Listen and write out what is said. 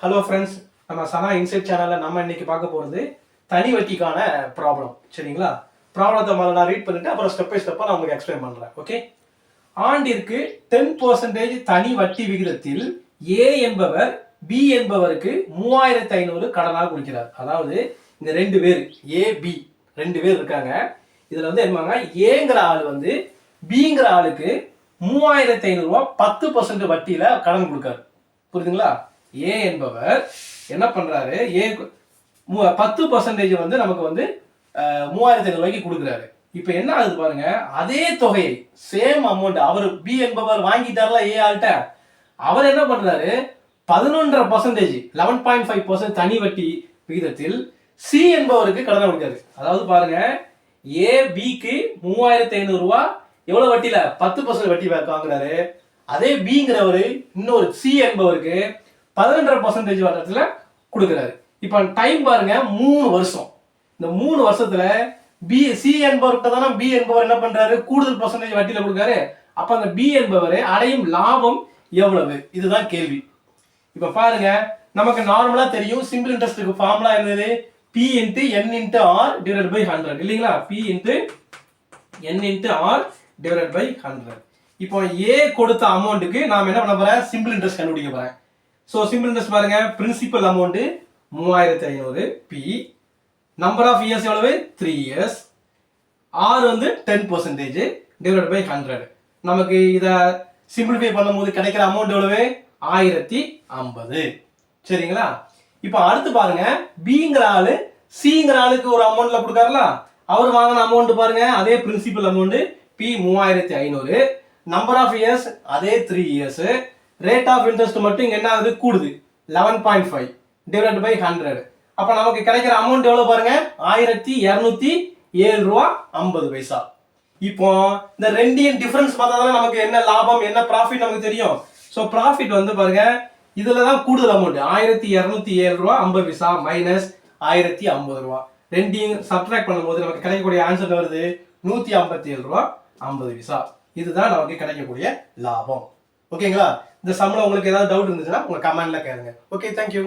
Hello friends, நம்ம சனா inside சேனலில் நம்ம இன்னைக்கு பார்க்க போகிறது தனி வட்டிக்கான ப்ராப்ளம். சரிங்களா? ப்ராப்ளத்தை முதல்ல நான் ரீட் பண்ணிட்டு அப்புறம் ஸ்டெப் பை ஸ்டெப்பாக நான் உங்களுக்கு எக்ஸ்பிளைன் பண்ணுறேன். ஓகே. ஆண்டிற்கு 10% தனி வட்டி விகிதத்தில் ஏ என்பவர் பி என்பவருக்கு 3500 கடனாக கொடுக்கிறார். அதாவது இந்த ரெண்டு பேர் ஏ பி ரெண்டு பேர் இருக்காங்க. இதில் வந்து என்னங்க, ஏங்கிற ஆள் வந்து பிங்கிற ஆளுக்கு 3500 ரூபா 10% வட்டியில கடன் கொடுக்காரு. புரியுதுங்களா? ஏ என்பவர் என்ன பண்றாரு, ஏ 10% வந்து நமக்கு வந்து 3500 ரூபாய்க்கு கொடுக்குறாரு. இப்ப என்ன ஆகுது பாருங்க, அதே தொகையை சேம் அமௌண்ட் அவர் பி என்பவர் வாங்கிட்டார்ல ஏ ஆள்கிட்ட, அவர் என்ன பண்றாரு 11.5% 11.5% தனி வட்டி விகிதத்தில் சி என்பவருக்கு கடனை கொடுக்காரு. அதாவது பாருங்க, ஏ பிக்கு 3500 ரூபாய் எவ்வளவு வட்டியில 10% வட்டி வாங்குறாரு. அதே பிங்கிறவரு இன்னொரு சி என்பவருக்கு 11.5% வட்டத்துல கொடுக்குறாரு. இப்ப டைம் பாருங்க 3 வருஷம். இந்த 3 வருஷத்துல பி சி என்பவர்கிட்ட தானே பி என்பவர் என்ன பண்றாரு, கூடுதல் பர்சன்டேஜ் வட்டியில கொடுக்காரு. அப்ப அந்த பி என்பவர் அடையும் லாபம் எவ்வளவு, இதுதான் கேள்வி. இப்ப பாருங்க, நமக்கு நார்மலா தெரியும் சிம்பிள் இன்ட்ரெஸ்ட்க்கு ஃபார்முலா என்னது, P into N into R divided by 100 இல்லீங்களா? P into N into R divided by 100. இப்போ A கொடுத்த அமௌண்ட்டுக்கு நாம என்ன பண்ண போறோம், சிம்பிள் இன்ட்ரெஸ்ட் கண்டுபிடிக்க போறேன். சோ சிம்பிள் இன்ட்ரெஸ்ட் பாருங்க, principal amount 3500, P number of years எவ்வளவு 3 இயர்ஸ், R வந்து 10% divided by 100. நமக்கு இத சிம்பிளிஃபை பண்ணும்போது கிடைக்கிற அமௌண்ட் எவ்வளவு 1050. சரிங்களா? இப்போ அடுத்து பாருங்க, பிங்கிற ஆளு சிங்கிற ஆளுக்கு ஒரு அமௌண்ட்ல கொடுக்காருல, அவர் வாங்கின அமௌண்ட் பாருங்க, அதே principal amount P 3500, number of years அதே 3 இயர்ஸ், ரேட் ஆஃப் இன்ட்ரெஸ்ட் மட்டும் இங்க என்ன ஆகுது, கூடுது 11.5 டிவைடட் பை 100. அப்ப நமக்கு கிடைக்கிற அமௌண்ட் எவ்வளவு பாருங்க, 1207 ரூபா 50 பைசா. இப்போ இந்த ரெண்டையும் டிஃபரன்ஸ் பார்த்தாதான் நமக்கு என்ன லாபம் என்ன ப்ராஃபிட் நமக்கு தெரியும். சோ ப்ராஃபிட் வந்து பாருங்க, இதுல தான் கூடுதல் அமௌண்ட் 1207 ரூபா 50 பைசா மைனஸ் 1050 ரூபா. ரெண்டையும் சப்ட்ராக்ட் பண்ணும்போது நமக்கு கிடைக்கக்கூடிய ஆன்சர் வருது 157 ரூபா 50 பைசா. இதுதான் நமக்கு கிடைக்கக்கூடிய லாபம். ஓகேங்களா? இந்த சம்ல உங்களுக்கு ஏதாவது டவுட் இருந்துச்சுன்னா உங்க கமெண்ட்ல கேளுங்க. Okay, thank you.